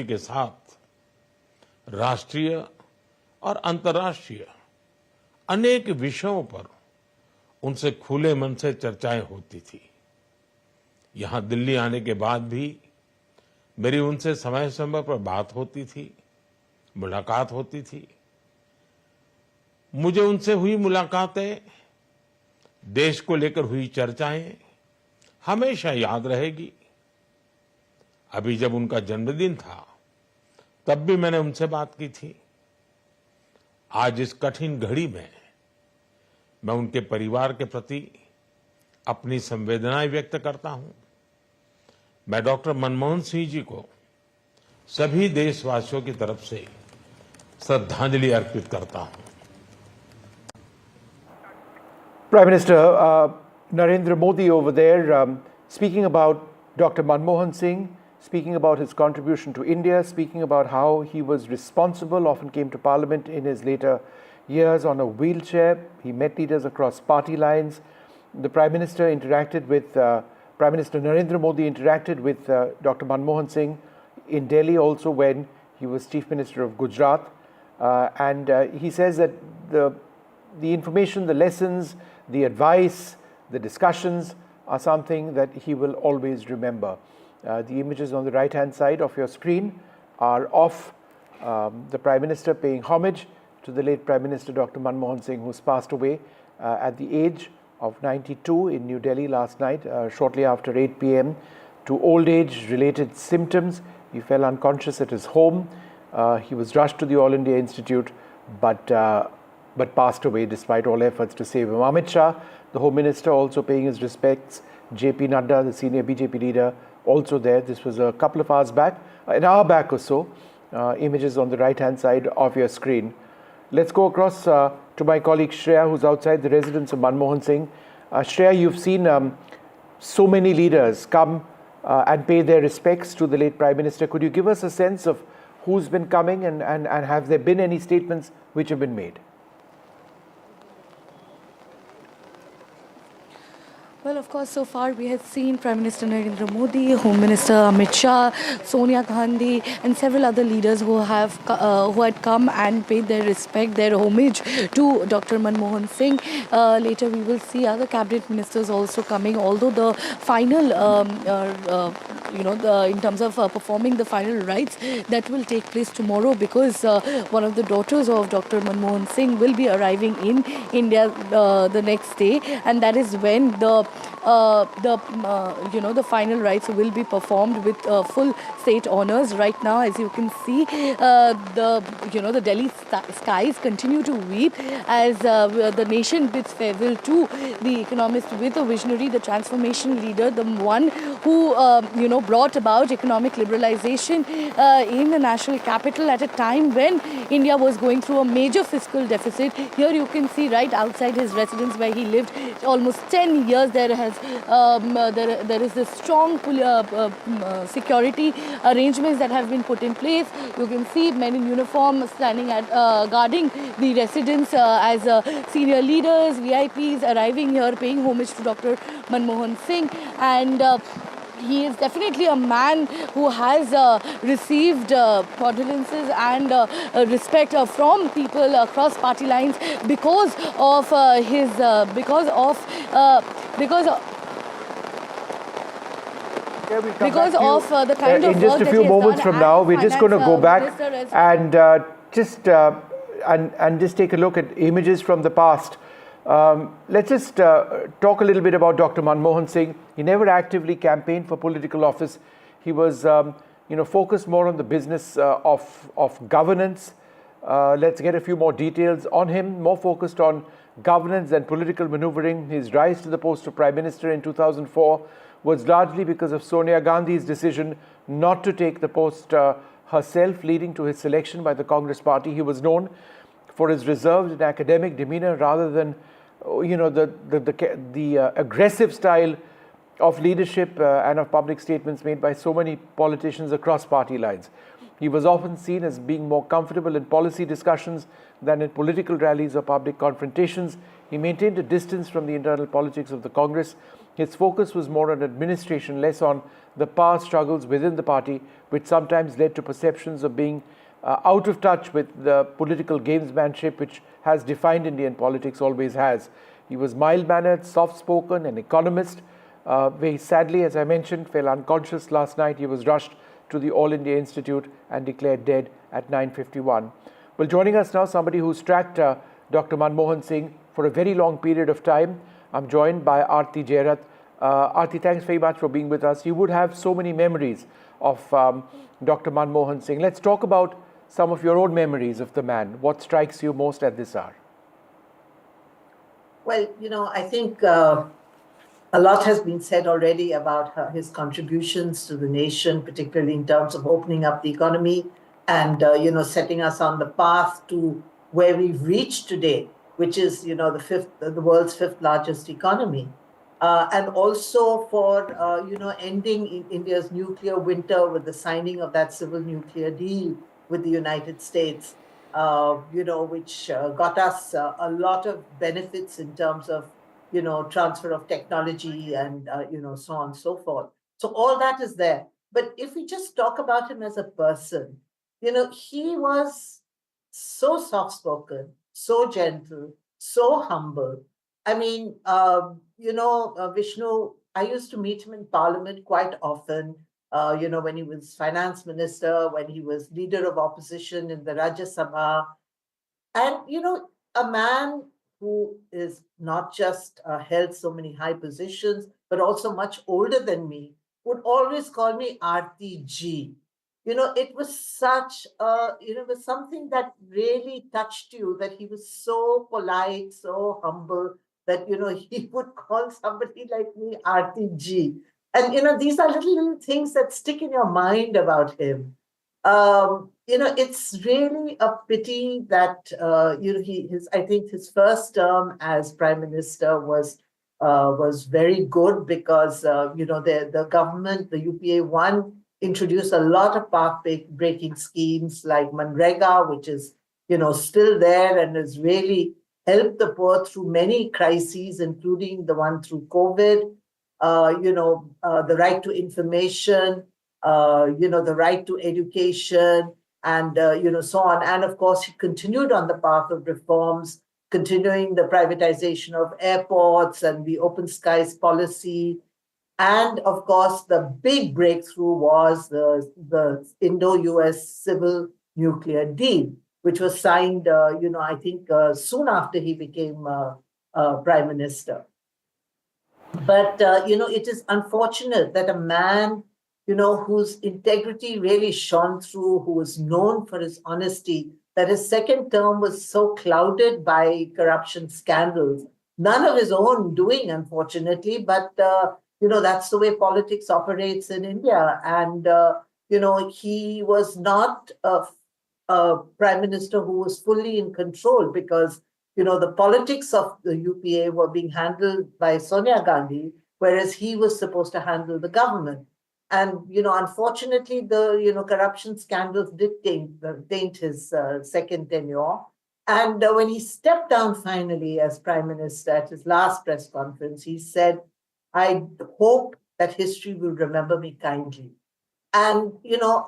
के साथ राष्ट्रीय और अंतर्राष्ट्रीय अनेक विषयों पर उनसे खुले मन से चर्चाएं होती थी। यहां दिल्ली आने के बाद भी मेरी उनसे समय समय पर बात होती थी, मुलाकात होती थी। मुझे उनसे हुई मुलाकातें, देश को लेकर हुई चर्चाएं हमेशा याद रहेगी। अभी जब उनका जन्मदिन था तब भी मैंने उनसे बात की थी। आज इस कठिन घड़ी में मैं उनके परिवार के प्रति अपनी संवेदनाएं व्यक्त करता हूं। मैं डॉक्टर मनमोहन सिंह जी को सभी देशवासियों की तरफ से श्रद्धांजलि अर्पित करता हूं। Prime Minister Narendra Modi over there speaking about Dr. Manmohan Singh, speaking about his contribution to India, speaking about how he was responsible, often came to Parliament in his later years on a wheelchair. He met leaders across party lines. The Prime Minister interacted with, Prime Minister Narendra Modi interacted with Dr. Manmohan Singh in Delhi also when he was Chief Minister of Gujarat. And he says that the information, the lessons, the advice, the discussions are something that he will always remember. The images on the right-hand side of your screen are of the Prime Minister paying homage to the late Prime Minister Dr. Manmohan Singh, who's passed away at the age of 92 in New Delhi last night, shortly after 8 p.m. to old age-related symptoms. He fell unconscious at his home. He was rushed to the All India Institute, but passed away despite all efforts to save him. Amit Shah, the Home Minister, also paying his respects. JP Nadda, the senior BJP leader, also there. This was a couple of hours back, an hour back or so. Images on the right-hand side of your screen. Let's go across to my colleague Shreya, who's outside the residence of Manmohan Singh. Shreya, you've seen so many leaders come and pay their respects to the late Prime Minister. Could you give us a sense of who's been coming and have there been any statements which have been made? Well, of course, so far we have seen Prime Minister Narendra Modi, Home Minister Amit Shah, Sonia Gandhi, and several other leaders who had come and paid their respect, their homage to Dr. Manmohan Singh. Later, we will see other cabinet ministers also coming. Although the final, in terms of performing the final rites, that will take place tomorrow because one of the daughters of Dr. Manmohan Singh will be arriving in India the next day, and that is when the final rites will be performed with full state honors. Right now, as you can see, the Delhi skies continue to weep as the nation bids farewell to the economist with a visionary, the transformation leader, the one who brought about economic liberalization in the national capital at a time when India was going through a major fiscal deficit. Here you can see right outside his residence where he lived almost 10 years. There is this strong security arrangements that have been put in place. You can see men in uniform standing at guarding the residence as senior leaders, VIPs arriving here, paying homage to Dr. Manmohan Singh, and he is definitely a man who has received condolences and respect from people across party lines because of the kind of in just a few moments from now. We're just going to go back and just take a look at images from the past. Let's just talk a little bit about Dr. Manmohan Singh. He never actively campaigned for political office. He was, focused more on the business of governance. Let's get a few more details on him. More focused on governance and political maneuvering. His rise to the post of Prime Minister in 2004 was largely because of Sonia Gandhi's decision not to take the post herself, leading to his selection by the Congress party. He was known for his reserved and academic demeanor rather than the aggressive style of leadership and of public statements made by so many politicians across party lines. He was often seen as being more comfortable in policy discussions than in political rallies or public confrontations. He maintained a distance from the internal politics of the Congress his focus was more on administration, less on the power struggles within the party, which sometimes led to perceptions of being out of touch with the political gamesmanship which has defined Indian politics, always has. He was mild-mannered, soft-spoken, an economist. Very sadly, as I mentioned, fell unconscious last night. He was rushed to the All India Institute and declared dead at 9:51. Well, joining us now, somebody who's tracked Dr. Manmohan Singh for a very long period of time. I'm joined by Aarti Jairat. Aarti, thanks very much for being with us. You would have so many memories of Dr. Manmohan Singh. Let's talk about some of your own memories of the man. What strikes you most at this hour? Well, I think a lot has been said already about his contributions to the nation, particularly in terms of opening up the economy and, setting us on the path to where we've reached today, which is, the world's fifth largest economy. And also for, ending India's nuclear winter with the signing of that civil nuclear deal with the United States, which got us a lot of benefits in terms of, transfer of technology and, so on and so forth. So all that is there. But if we just talk about him as a person, he was so soft-spoken, so gentle, so humble. I mean, Vishnu, I used to meet him in Parliament quite often, when he was finance minister, when he was leader of opposition in the Rajya Sabha. And, a man who is not just held so many high positions, but also much older than me, would always call me Aarti Ji. It was such it was something that really touched you, that he was so polite, so humble, that, he would call somebody like me Aarti Ji. And, these are little things that stick in your mind about him. It's really a pity that, I think his first term as Prime Minister was very good because, the government, the UPA 1, introduced a lot of path-breaking schemes like Manrega, which is, still there and has really helped the poor through many crises, including the one through COVID, the right to information, the right to education, and, so on. And of course, he continued on the path of reforms, continuing the privatization of airports and the open skies policy. And of course, the big breakthrough was the Indo-US civil nuclear deal, which was signed, I think soon after he became Prime Minister. But, it is unfortunate that a man, whose integrity really shone through, who was known for his honesty, that his second term was so clouded by corruption scandals. None of his own doing, unfortunately, but, that's the way politics operates in India. And, he was not a Prime Minister who was fully in control because, the politics of the UPA were being handled by Sonia Gandhi, whereas he was supposed to handle the government. And, unfortunately, the, corruption scandals did taint his second tenure. And when he stepped down finally as Prime Minister at his last press conference, he said, "I hope that history will remember me kindly." And,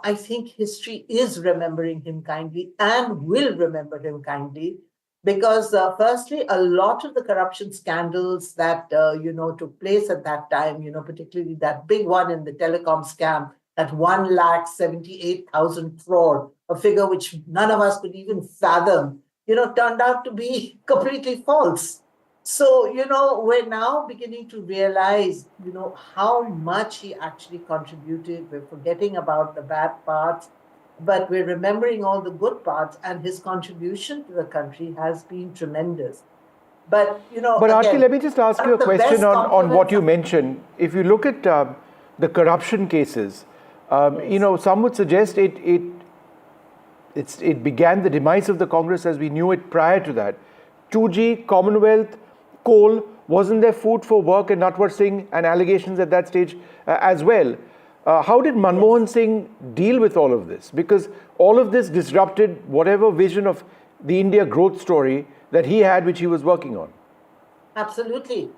I think history is remembering him kindly and will remember him kindly because, firstly, a lot of the corruption scandals that, took place at that time, particularly that big one in the telecom scam, that 1,78,000 crore, a figure which none of us could even fathom, turned out to be completely false. So, we're now beginning to realize, how much he actually contributed. We're forgetting about the bad parts, but we're remembering all the good parts, and his contribution to the country has been tremendous. But, But Aarti, let me just ask you a question on what you mentioned. If you look at the corruption cases, some would suggest it began the demise of the Congress as we knew it prior to that. 2G, Commonwealth, coal, wasn't there food for work and Natwar Singh and allegations at that stage as well? How did Manmohan Singh deal with all of this? Because all of this disrupted whatever vision of the India growth story that he had, which he was working on. Absolutely.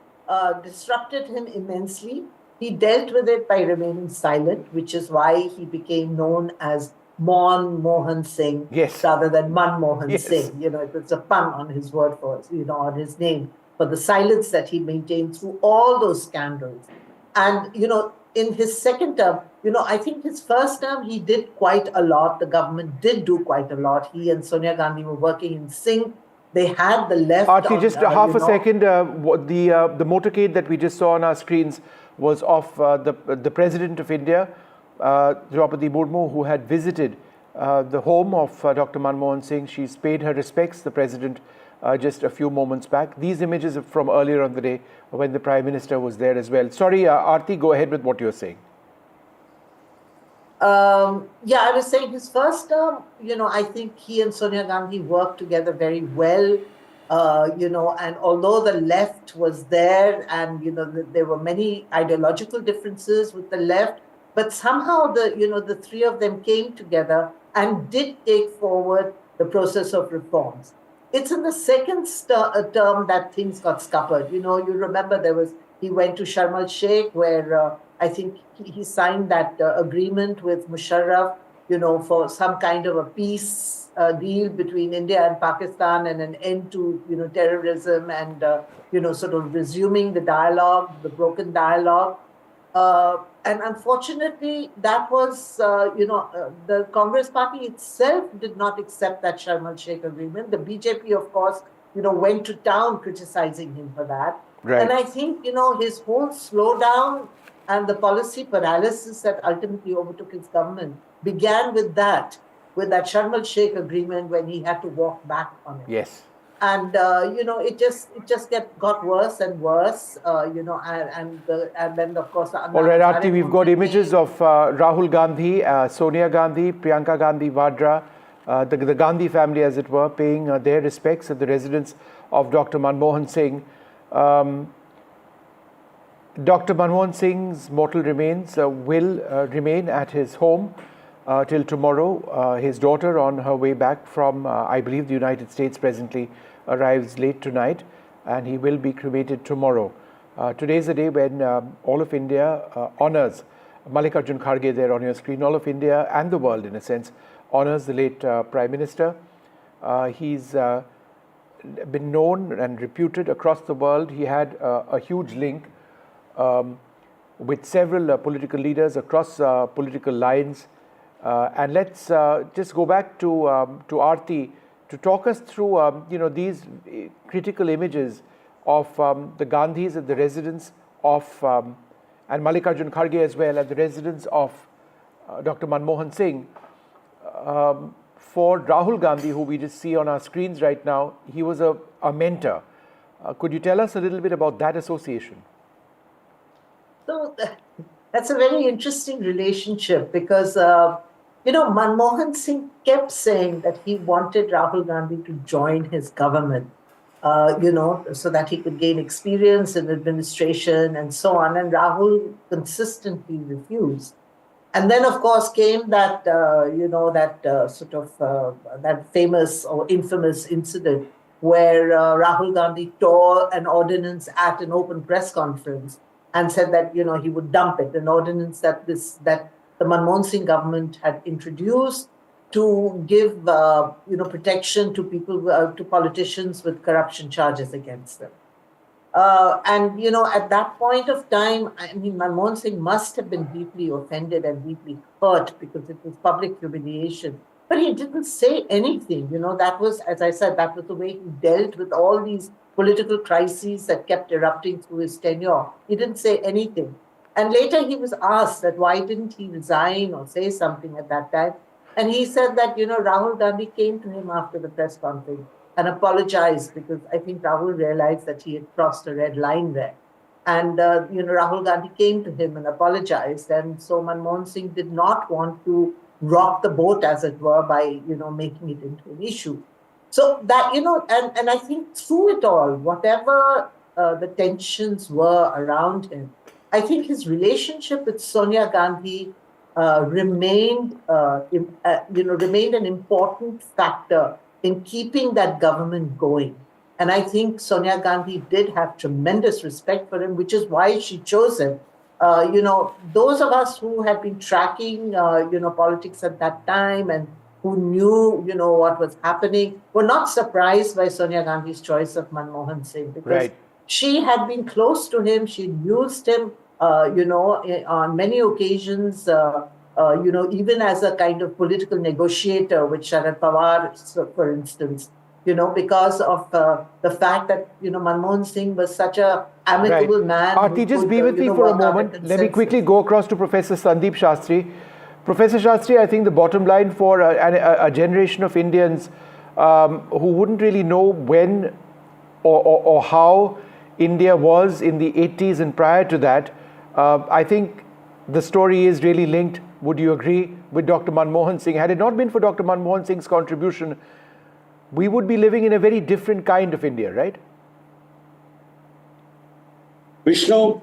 disrupted him immensely. He dealt with it by remaining silent, which is why he became known as Manmohan Singh Yes. rather than Manmohan Yes. Singh. It's a pun on his word for, on his name, for the silence that he maintained through all those scandals. And, in his second term, I think his first term, he did quite a lot. The government did do quite a lot. He and Sonia Gandhi were working in sync. They had the left. Aarti, just half a second. The motorcade that we just saw on our screens was of the President of India, Draupadi Murmu, who had visited the home of Dr. Manmohan Singh. She's paid her respects, the President, just a few moments back. These images are from earlier on the day when the Prime Minister was there as well. Sorry, Aarti, go ahead with what you're saying. I was saying his first term, I think he and Sonia Gandhi worked together very well, and although the left was there and, there were many ideological differences with the left, but somehow the three of them came together and did take forward the process of reforms. It's in the second term that things got scuppered. You remember he went to Sharm el-Sheikh where I think he signed that agreement with Musharraf, for some kind of a peace deal between India and Pakistan and an end to, terrorism and, sort of resuming the dialogue, the broken dialogue. And unfortunately, that was, the Congress party itself did not accept that Sharm el-Sheikh agreement. The BJP, of course, went to town criticizing him for that. Right. And I think, his whole slowdown and the policy paralysis that ultimately overtook his government began with that Sharm el-Sheikh agreement when he had to walk back on it. Yes. And, it just got worse and worse, and then, of course... All right, Aarti, we've got images of Rahul Gandhi, Sonia Gandhi, Priyanka Gandhi Vadra, the Gandhi family, as it were, paying their respects at the residence of Dr. Manmohan Singh. Dr. Manmohan Singh's mortal remains will remain at his home till tomorrow. His daughter, on her way back from, I believe, the United States presently, arrives late tonight, and he will be cremated tomorrow. Today is the day when all of India honors, Mallikarjun Kharge there on your screen, all of India and the world, in a sense, honors the late Prime Minister. He's been known and reputed across the world. He had a huge link with several political leaders across political lines. And let's just go back to Aarti to talk us through these critical images of the Gandhis at the residence of, and Mallikarjun Kharge as well, at the residence of Dr. Manmohan Singh. For Rahul Gandhi, who we just see on our screens right now, he was a mentor. Could you tell us a little bit about that association? So that's a very interesting relationship because, Manmohan Singh kept saying that he wanted Rahul Gandhi to join his government, so that he could gain experience in administration and so on. And Rahul consistently refused. And then, of course, came that, that famous or infamous incident where Rahul Gandhi tore an ordinance at an open press conference and said that, he would dump it, an ordinance that the Manmohan Singh government had introduced to give, protection to people, to politicians with corruption charges against them. At that point of time, Manmohan Singh must have been deeply offended and deeply hurt because it was public humiliation. But he didn't say anything. That was, as I said, that was the way he dealt with all these political crises that kept erupting through his tenure. He didn't say anything. And later he was asked that why didn't he resign or say something at that time. And he said that, Rahul Gandhi came to him after the press conference and apologized because I think Rahul realized that he had crossed a red line there. And, Rahul Gandhi came to him and apologized. And so Manmohan Singh did not want to rock the boat, as it were, by, making it into an issue. So that, and I think through it all, whatever the tensions were around him, I think his relationship with Sonia Gandhi remained an important factor in keeping that government going. And I think Sonia Gandhi did have tremendous respect for him, which is why she chose him. Those of us who had been tracking, politics at that time and who knew, what was happening, were not surprised by Sonia Gandhi's choice of Manmohan Singh, because Right. she had been close to him. She'd used him, on many occasions, even as a kind of political negotiator with Sharad Pawar, for instance, because of the fact that, Manmohan Singh was such a amicable man. Aarti, just be with me for a moment. Let me quickly go across to Professor Sandeep Shastri. Professor Shastri, I think the bottom line for a generation of Indians who wouldn't really know when or how India was in the 80s and prior to that, I think the story is really linked, would you agree, with Dr. Manmohan Singh. Had it not been for Dr. Manmohan Singh's contribution, we would be living in a very different kind of India, right? Vishnu,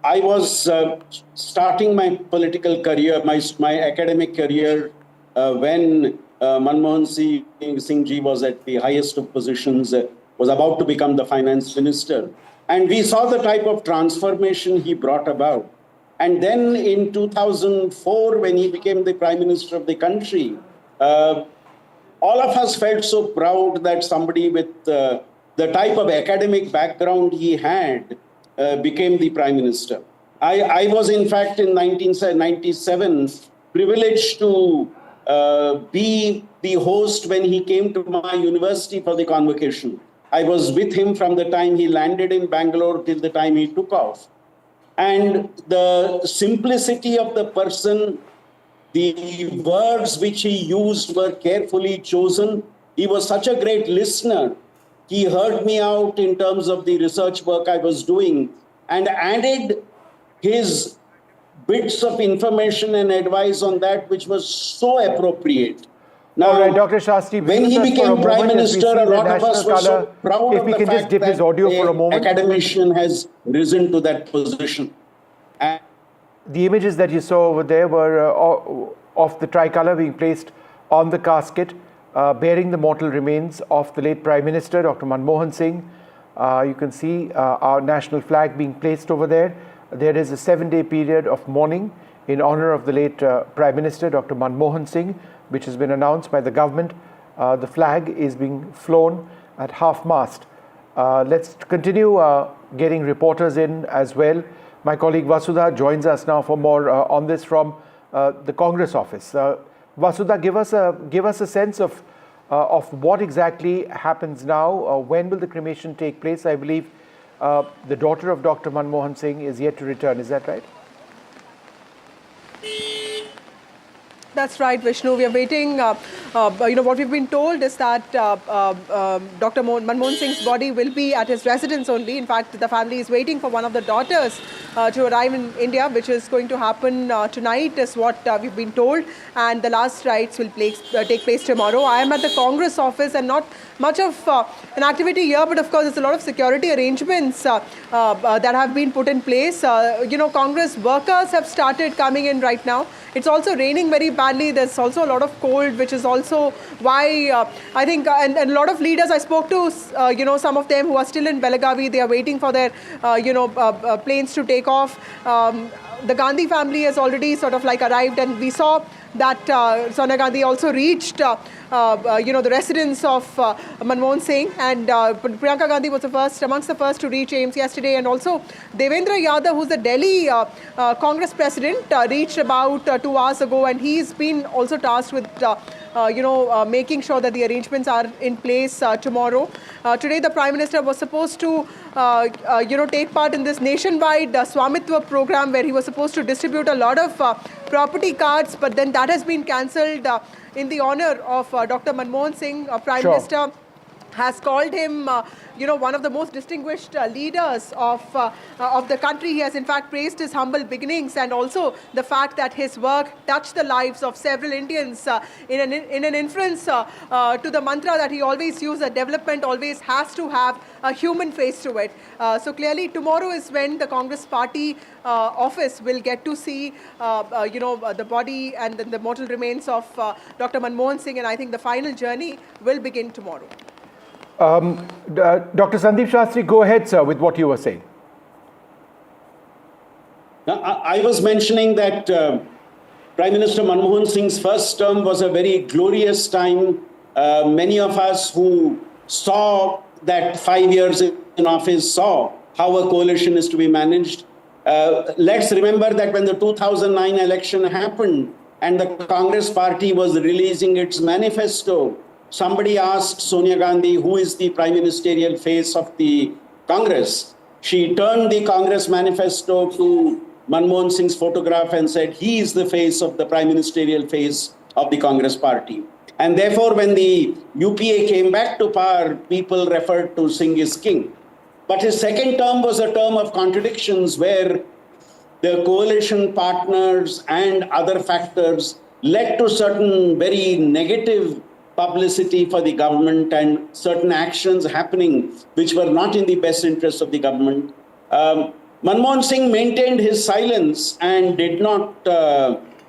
I was starting my political career, my academic career, when Manmohan Singh ji was at the highest of positions, was about to become the finance minister. And we saw the type of transformation he brought about. And then in 2004, when he became the prime minister of the country, all of us felt so proud that somebody with the type of academic background he had became the prime minister. I was, in fact, in 1997, privileged to be the host when he came to my university for the convocation. I was with him from the time he landed in Bangalore till the time he took off. And the simplicity of the person, the words which he used were carefully chosen. He was such a great listener. He heard me out in terms of the research work I was doing and added his bits of information and advice on that, which was so appropriate. Now, all right, Dr. Shastri, when he became prime minister, a lot of us were so proud of the fact that an academician has risen to that position. And the images that you saw over there were of the tricolour being placed on the casket, bearing the mortal remains of the late Prime Minister, Dr. Manmohan Singh. You can see our national flag being placed over there. There is a 7-day period of mourning in honour of the late Prime Minister, Dr. Manmohan Singh, which has been announced by the government. The flag is being flown at half-mast. Let's continue getting reporters in as well. My colleague Vasudha joins us now for more on this from the Congress office. Vasudha, give us a sense of what exactly happens now. When will the cremation take place? I believe the daughter of Dr. Manmohan Singh is yet to return. Is that right? That's right, Vishnu. We are waiting. What we've been told is that Dr. Manmohan Singh's body will be at his residence only. In fact, the family is waiting for one of the daughters to arrive in India, which is going to happen tonight, is what we've been told. And the last rites will take place tomorrow. I am at the Congress office and not much of an activity here, but of course, there's a lot of security arrangements that have been put in place. Congress workers have started coming in right now. It's also raining very badly. There's also a lot of cold, which is also why I think, and a lot of leaders I spoke to, some of them who are still in Belagavi, they are waiting for their, planes to take off. The Gandhi family has already sort of arrived, and we saw that Sonia Gandhi also reached, the residence of Manmohan Singh, and Priyanka Gandhi was amongst the first to reach AIIMS yesterday, and also Devendra Yadav, who's the Delhi Congress president, reached about 2 hours ago, and he's been also tasked with making sure that the arrangements are in place tomorrow. Today, the Prime Minister was supposed to, take part in this nationwide Swamitwa program where he was supposed to distribute a lot of property cards, but then that has been cancelled in the honor of Dr. Manmohan Singh. Prime Minister has called him, one of the most distinguished leaders of the country. He has in fact praised his humble beginnings and also the fact that his work touched the lives of several Indians in an inference to the mantra that he always used, that development always has to have a human face to it. So clearly tomorrow is when the Congress party office will get to see, the body and the mortal remains of Dr. Manmohan Singh, and I think the final journey will begin tomorrow. Dr. Sandeep Shastri, go ahead, sir, with what you were saying. Now, I was mentioning that Prime Minister Manmohan Singh's first term was a very glorious time. Many of us who saw that 5 years in office saw how a coalition is to be managed. Let's remember that when the 2009 election happened and the Congress party was releasing its manifesto, somebody asked Sonia Gandhi, who is the prime ministerial face of the Congress? She turned the Congress manifesto to Manmohan Singh's photograph and said, he is the face of the prime ministerial face of the Congress party. And therefore, when the UPA came back to power, people referred to Singh as king. But his second term was a term of contradictions where the coalition partners and other factors led to certain very negative publicity for the government and certain actions happening which were not in the best interest of the government. Manmohan Singh maintained his silence and did not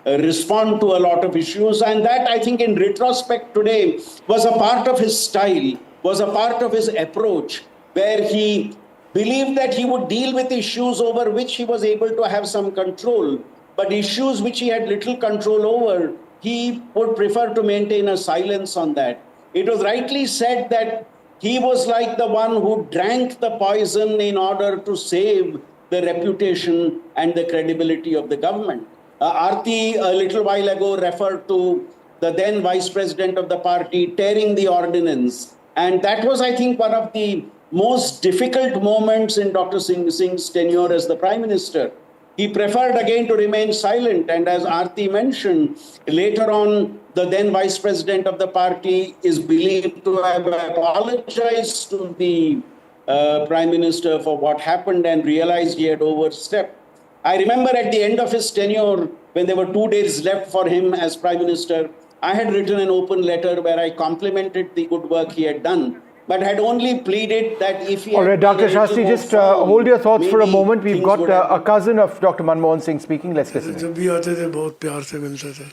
respond to a lot of issues. And that, I think, in retrospect today, was a part of his style, was a part of his approach, where he believed that he would deal with issues over which he was able to have some control. But issues which he had little control over, he would prefer to maintain a silence on that. It was rightly said that he was like the one who drank the poison in order to save the reputation and the credibility of the government. Aarti, a little while ago, referred to the then vice president of the party tearing the ordinance. And that was, I think, one of the most difficult moments in Dr. Singh's tenure as the prime minister. He preferred again to remain silent. And as Aarti mentioned, later on, the then vice president of the party is believed to have apologized to the prime minister for what happened and realized he had overstepped. I remember at the end of his tenure, when there were 2 days left for him as prime minister, I had written an open letter where I complimented the good work he had done, but had only pleaded that if he... All right, Dr. Shastri, just hold your thoughts for a moment. We've got a cousin of Dr. Manmohan Singh speaking. Let's listen. जब भी आते थे बहुत प्यार से मिलते थे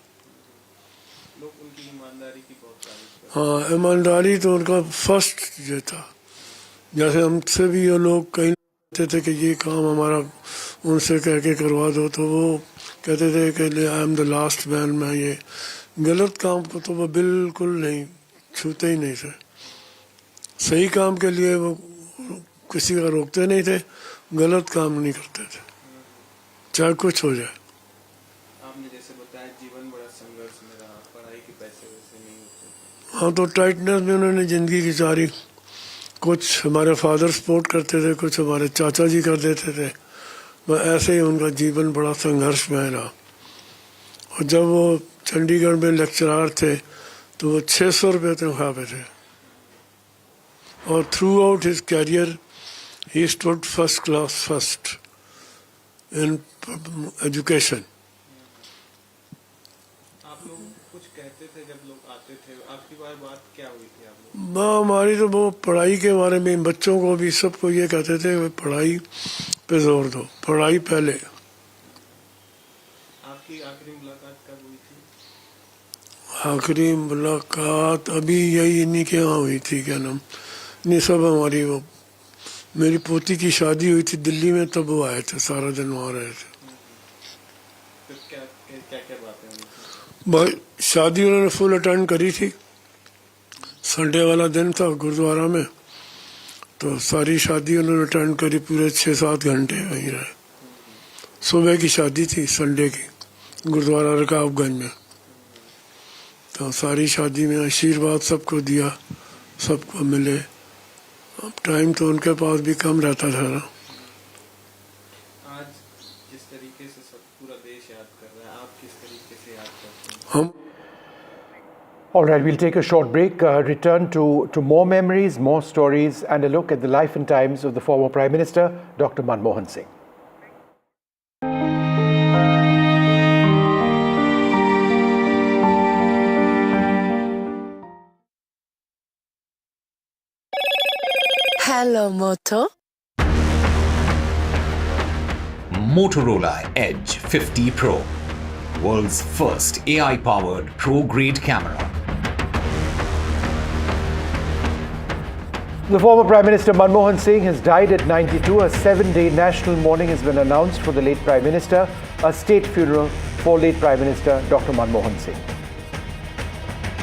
हाँ ईमानदारी तो उनका फर्स्ट ये था जैसे हमसे भी ये लोग कहीं कहते थे कि ये काम हमारा उनसे कह के करवा दो तो वो कहते थे कि I am the last man मैं ये गलत काम को तो वो बिल्कुल नहीं छूते ही नहीं थे सही काम के लिए वो किसी का रोकते नहीं थे गलत काम नहीं करते थे चाहे कुछ हो जाए आपने जैसे बताया जीवन बड़ा संघर्ष में रहा पढ़ाई के पैसे वैसे नहीं होते हाँ तो टाइटनेस में उन्होंने ज़िंदगी गुजारी कुछ हमारे फादर सपोर्ट करते थे कुछ हमारे चाचा जी कर देते थे बस ऐसे ही उनका जीवन बड़ा संघर्ष में रहा और जब वो चंडीगढ़ में लेक्चरार थे तो वो 600 रुपये तनख्वाह पे थे और throughout his career he stood first class first in education आप लोग कुछ कहते थे जब लोग आते थे आपकी बात क्या हुई थी आप लोग हमारी तो वो पढ़ाई के बारे में बच्चों को भी सबको ये कहते थे पढ़ाई पे जोर दो पढ़ाई पहले आपकी आखिरी मुलाकात कब हुई थी आखिरी मुलाकात अभी यही इन्हीं के यहाँ हुई थी क्या नाम नहीं सब हमारी वो मेरी पोती की शादी हुई थी दिल्ली में तब वो आए थे सारा दिन वहाँ रहे थे तो क्या बातें हुई थी भाई शादी उन्होंने फुल अटेंड करी थी संडे वाला दिन था गुरुद्वारा में तो सारी शादी उन्होंने अटेंड करी पूरे 6-7 घंटे वहीं रहे सुबह की शादी थी संडे की गुरुद्वारा रकाबगंज में तो सारी शादी में आशीर्वाद सबको दिया सबको मिले अब टाइम तो उनके पास भी कम रहता था ना आज जिस तरीके से सब पूरा देश याद कर रहा है आप किस तरीके से याद करते हैं हम All right, we'll take a short break, return to more memories, more stories, and a look at the life and times of the former Prime Minister, Dr. Manmohan Singh. Hello, Moto. Motorola Edge 50 Pro, world's first AI-powered pro-grade camera. The former Prime Minister Manmohan Singh has died at 92. A 7-day national mourning has been announced for the late Prime Minister, a state funeral for late Prime Minister Dr Manmohan Singh.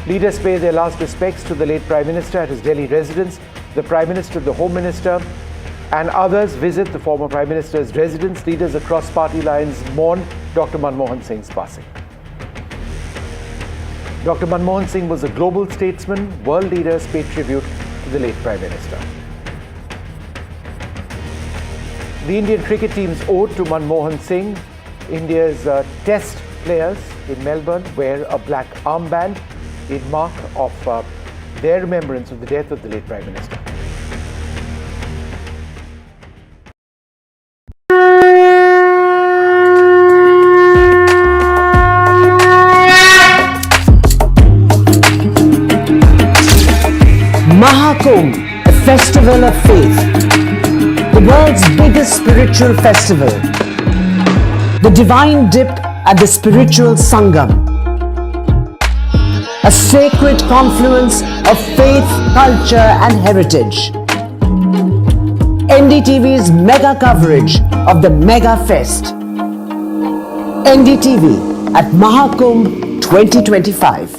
Leaders pay their last respects to the late Prime Minister at his Delhi residence. The Prime Minister, the Home Minister and others visit the former Prime Minister's residence. Leaders across party lines mourn Dr Manmohan Singh's passing. Dr Manmohan Singh was a global statesman. World leaders paid tribute to the late Prime Minister. The Indian cricket team's ode to Manmohan Singh. India's test players in Melbourne wear a black armband in mark of their remembrance of the death of the late Prime Minister. Mahakumbh, a festival of faith, the world's biggest spiritual festival, the divine dip at the spiritual Sangam, a sacred confluence of faith, culture and heritage. NDTV's mega coverage of the Mega Fest. NDTV at Mahakumbh 2025.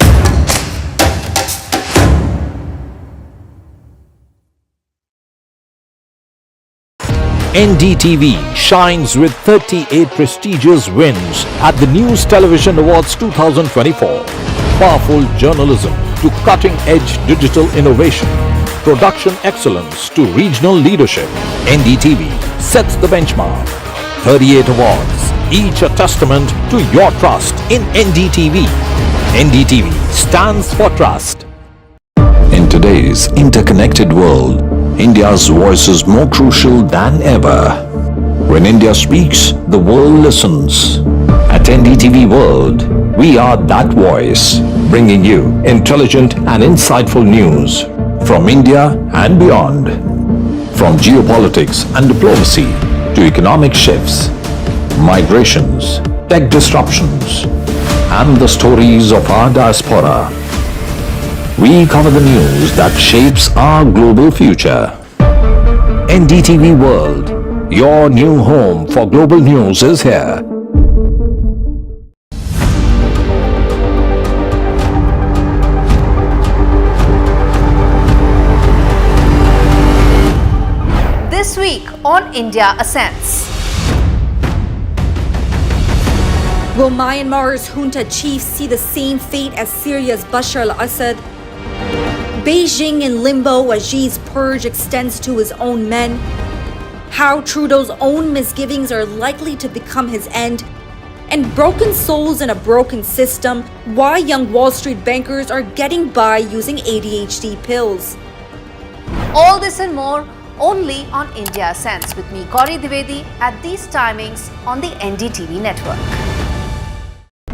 NDTV shines with 38 prestigious wins at the News Television Awards 2024. Powerful journalism to cutting-edge digital innovation, production excellence to regional leadership. NDTV sets the benchmark. 38 awards, each a testament to your trust in NDTV. NDTV stands for trust. In today's interconnected world, India's voice is more crucial than ever. When India speaks, the world listens. At NDTV World, we are that voice, bringing you intelligent and insightful news from India and beyond. From geopolitics and diplomacy to economic shifts, migrations, tech disruptions, and the stories of our diaspora. We cover the news that shapes our global future. NDTV World, your new home for global news is here. This week on India Ascends. Will Myanmar's junta chiefs see the same fate as Syria's Bashar al-Assad? Beijing in limbo as Xi's purge extends to his own men. How Trudeau's own misgivings are likely to become his end. And broken souls in a broken system, why young Wall Street bankers are getting by using ADHD pills. All this and more only on India Ascends with me, Gauri Dwivedi, at these timings on the NDTV network.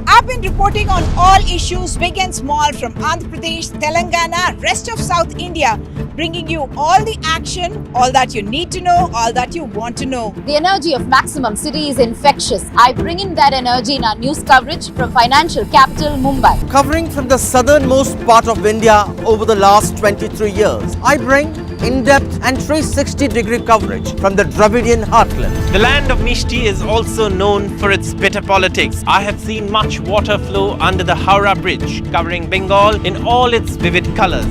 I've been reporting on all issues big and small from Andhra Pradesh, Telangana, rest of South India, bringing you all the action, all that you need to know, all that you want to know. The energy of Maximum City is infectious. I bring in that energy in our news coverage from financial capital Mumbai. Covering from the southernmost part of India over the last 23 years, I bring in-depth and 360-degree coverage from the Dravidian heartland. The land of Mishti is also known for its bitter politics. I have seen much water flow under the Howrah Bridge, covering Bengal in all its vivid colors.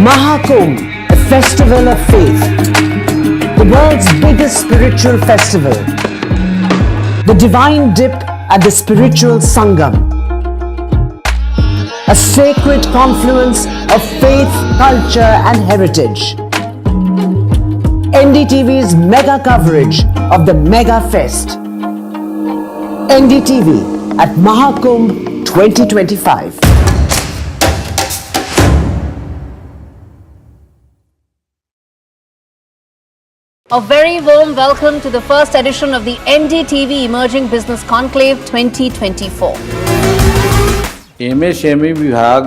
Mahakumbh, a festival of faith, the world's biggest spiritual festival, the divine dip at the spiritual Sangam, a sacred confluence of faith, culture and heritage. NDTV's mega coverage of the Mega Fest. NDTV at Mahakumbh 2025. A very warm welcome to the first edition of the NDTV Emerging Business Conclave 2024. MSME विभाग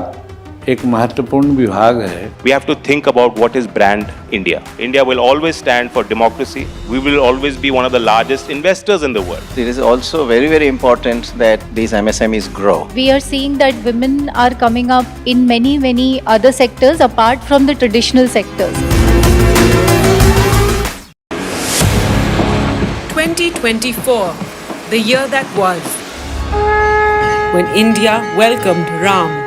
एक महत्वपूर्ण विभाग है. We have to think about what is brand India. India will always stand for democracy. We will always be one of the largest investors in the world. It is also very, very important that these MSMEs grow. We are seeing that women are coming up in many other sectors apart from the traditional sectors. 2024, the year that was, when India welcomed Ram.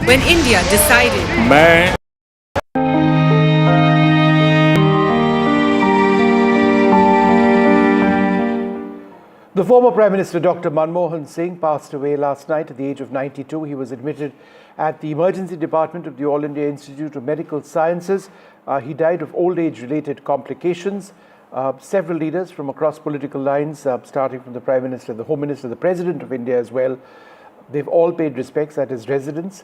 When India decided The former Prime Minister Dr Manmohan Singh passed away last night at the age of 92. He was admitted at the emergency department of the All India Institute of Medical Sciences. He died of old age related complications. Several leaders from across political lines, starting from the Prime Minister, the Home Minister, the President of India as well, they've all paid respects at his residence.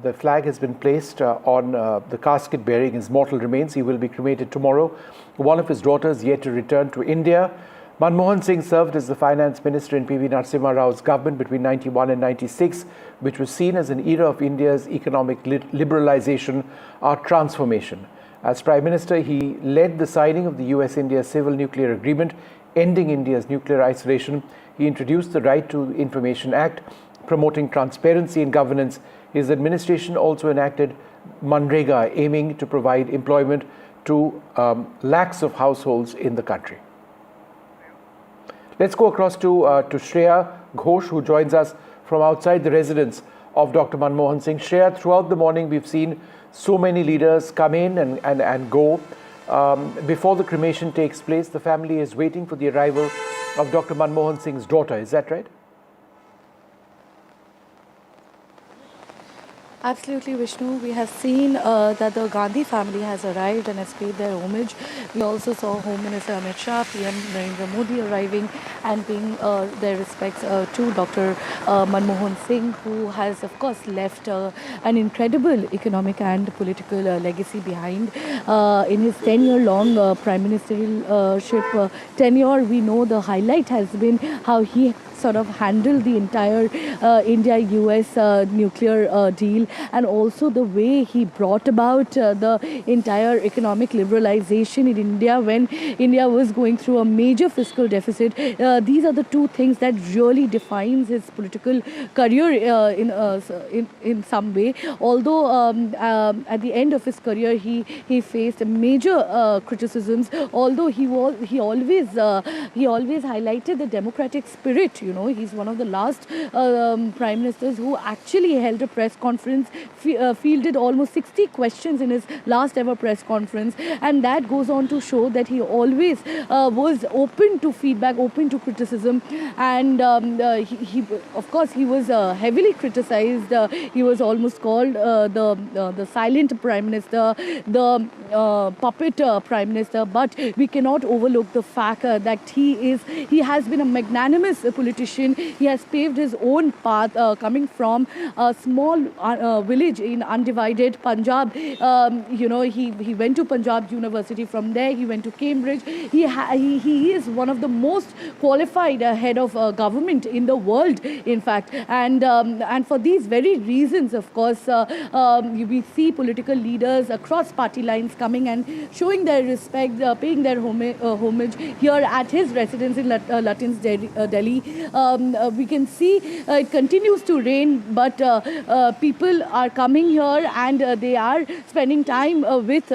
The flag has been placed on the casket bearing his mortal remains. He will be cremated tomorrow. One of his daughters yet to return to India. Manmohan Singh served as the finance minister in P.V. Narasimha Rao's government between 91 and 96, which was seen as an era of India's economic liberalization or transformation. As Prime Minister, he led the signing of the US-India Civil Nuclear Agreement, ending India's nuclear isolation. He introduced the Right to Information Act, promoting transparency in governance. His administration also enacted Manrega, aiming to provide employment to lakhs of households in the country. Let's go across to Shreya Ghosh, who joins us from outside the residence of Dr. Manmohan Singh. Shreya, throughout the morning, we've seen so many leaders come in and go. Before the cremation takes place, the family is waiting for the arrival of Dr. Manmohan Singh's daughter. Is that right? Absolutely, Vishnu. We have seen that the Gandhi family has arrived and has paid their homage. We also saw Home Minister Amit Shah, PM Narendra Modi arriving and paying their respects to Dr. Manmohan Singh, who has, of course, left an incredible economic and political legacy behind. In his 10-year-long prime ministership tenure, we know the highlight has been how he sort of handled the entire India-US nuclear deal, and also the way he brought about the entire economic liberalization in India when India was going through a major fiscal deficit. These are the two things that really defines his political career in some way. Although at the end of his career he faced major criticisms, although he always highlighted the democratic spirit. You know, he's one of the last prime ministers who actually held a press conference, fielded almost 60 questions in his last ever press conference, and that goes on to show that he always was open to feedback, open to criticism, and he of course he was heavily criticized. He was almost called the silent prime minister, the puppet prime minister, but we cannot overlook the fact that he has been a magnanimous politician. He has paved his own path, coming from a small village in undivided Punjab. He went to Punjab University. From there he went to Cambridge. He is one of the most qualified head of government in the world, in fact, and for these very reasons, of course, we see political leaders across party lines coming and showing their respect, paying their homage here at his residence in Lutyens, Delhi. We can see it continues to rain, but people are coming here and they are spending time with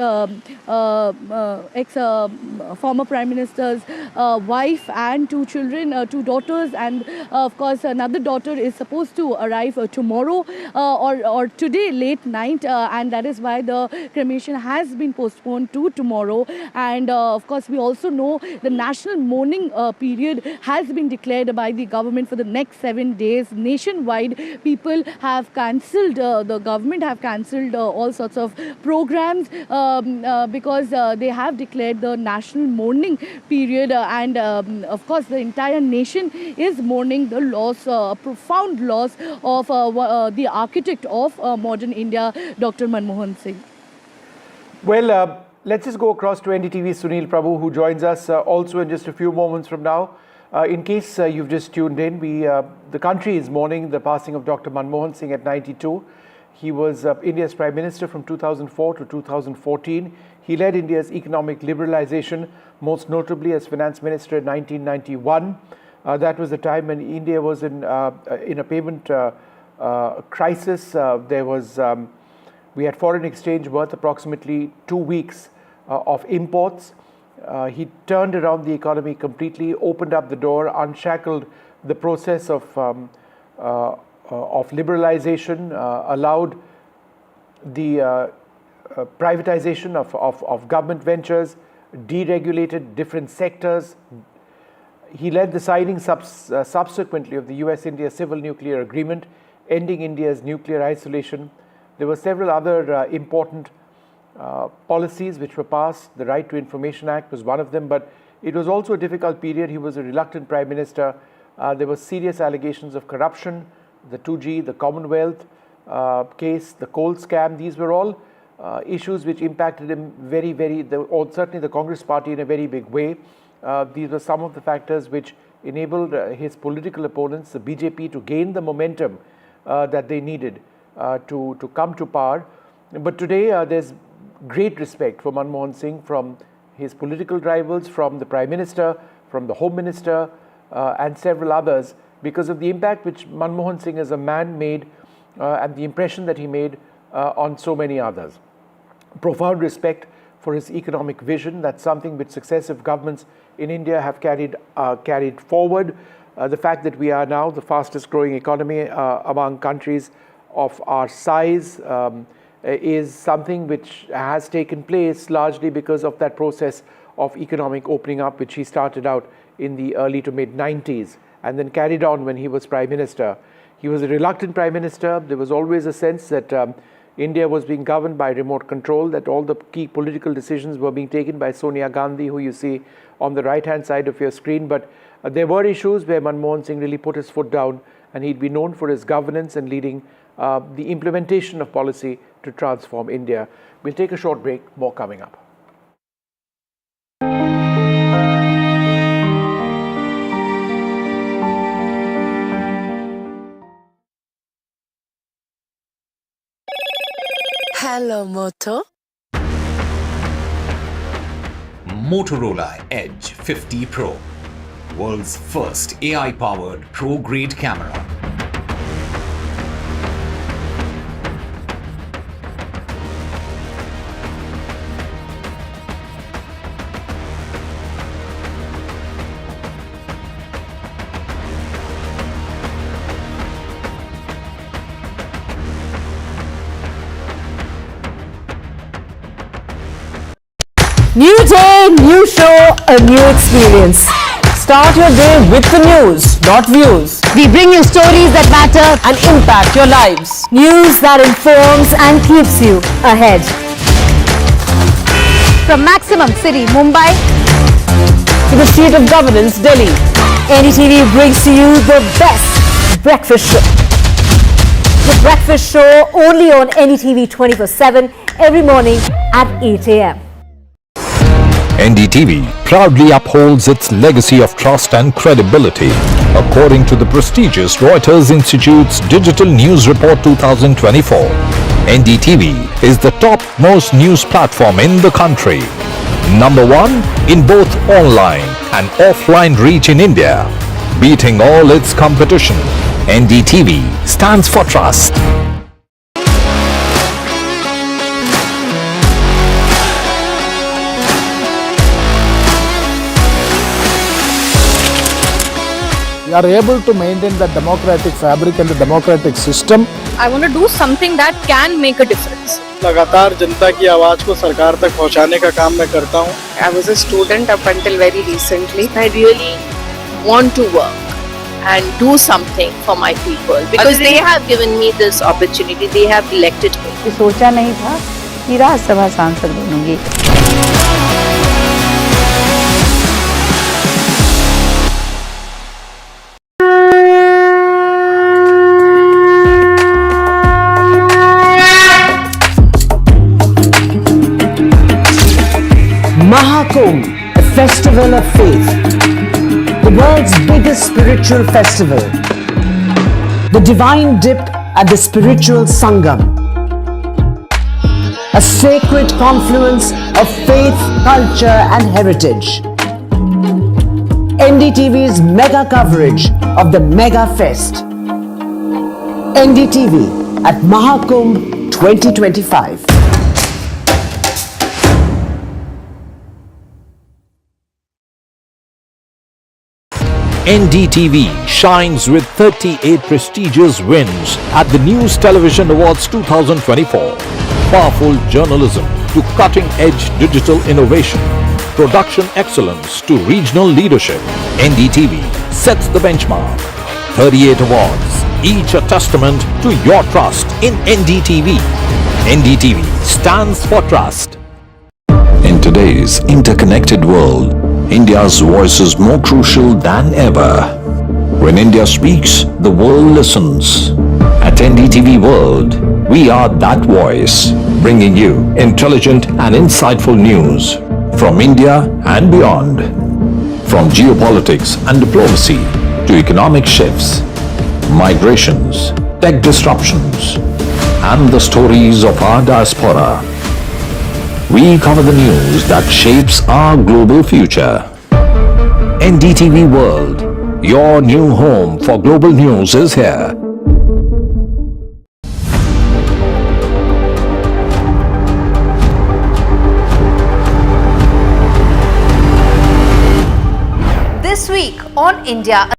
former Prime Minister's wife and two children, two daughters, and of course another daughter is supposed to arrive tomorrow or today late night, and that is why the cremation has been postponed to tomorrow. And of course we also know the national mourning period has been declared by the government for the next 7 days. Nationwide, people have cancelled, the government have cancelled all sorts of programs because they have declared the national mourning period, and of course the entire nation is mourning the loss, profound loss of the architect of modern India, Dr. Manmohan Singh. Well, let's just go across to NDTV's Sunil Prabhu, who joins us also in just a few moments from now. In case you've just tuned in, the country is mourning the passing of Dr. Manmohan Singh at 92. He was India's Prime Minister from 2004 to 2014. He led India's economic liberalization, most notably as Finance Minister in 1991. That was the time when India was in a payment crisis. We had foreign exchange worth approximately 2 weeks of imports. He turned around the economy completely, opened up the door, unshackled the process of liberalization, allowed the privatization of government ventures, deregulated different sectors. He led the signing subsequently of the US-India Civil Nuclear Agreement, ending India's nuclear isolation. There were several other important policies which were passed. The Right to Information Act was one of them, but it was also a difficult period. He was a reluctant Prime Minister. There were serious allegations of corruption, the 2G, the Commonwealth case, the coal scam. These were all issues which impacted him or certainly the Congress party in a very big way. These were some of the factors which enabled his political opponents, the BJP, to gain the momentum that they needed to come to power. But today there's great respect for Manmohan Singh from his political rivals, from the Prime Minister, from the Home Minister, and several others, because of the impact which Manmohan Singh as a man made and the impression that he made on so many others. Profound respect for his economic vision. That's something which successive governments in India have carried forward. The fact that we are now the fastest growing economy among countries of our size is something which has taken place largely because of that process of economic opening up, which he started out in the early to mid 90s and then carried on when he was Prime Minister. He was a reluctant Prime Minister. There was always a sense that India was being governed by remote control, that all the key political decisions were being taken by Sonia Gandhi, who you see on the right-hand side of your screen. But there were issues where Manmohan Singh really put his foot down, and he'd be known for his governance and leading the implementation of policy to transform India. We'll take a short break, more coming up. Hello, Moto. Motorola Edge 50 Pro, world's first AI-powered pro-grade camera. New day, new show, a new experience. Start your day with the news, not views. We bring you stories that matter and impact your lives. News that informs and keeps you ahead. From Maximum City, Mumbai, to the seat of governance, Delhi, NDTV brings to you the best breakfast show. The breakfast show only on NDTV 24/7 every morning at 8 a.m. NDTV proudly upholds its legacy of trust and credibility. According to the prestigious Reuters Institute's Digital News Report 2024, NDTV is the top-most news platform in the country. Number 1 in both online and offline reach in India. Beating all its competition, NDTV stands for trust. We are able to maintain the democratic fabric and the democratic system. I want to do something that can make a difference. लगातार जनता की आवाज को सरकार तक पहुंचाने का काम मैं करता हूं. I was a student up until very recently. I really want to work and do something for my people because they have given me this opportunity. They have elected me. सोचा नहीं था कि राज्यसभा सांसद बनूंगी. Mahakumbh, a festival of faith. The world's biggest spiritual festival, the Divine Dip at the Spiritual Sangam, a sacred confluence of faith, culture and heritage. NDTV's mega coverage of the Mega Fest. NDTV at Mahakumbh 2025. NDTV shines with 38 prestigious wins at the News Television Awards 2024. Powerful journalism to cutting-edge digital innovation. Production excellence to regional leadership. NDTV sets the benchmark. 38 awards, each a testament to your trust in NDTV. NDTV stands for trust. In today's interconnected world, India's voice is more crucial than ever. When India speaks, the world listens. At NDTV World, we are that voice, bringing you intelligent and insightful news from India and beyond. From geopolitics and diplomacy to economic shifts, migrations, tech disruptions, and the stories of our diaspora. We cover the news that shapes our global future. NDTV World, your new home for global news is here. This week on India.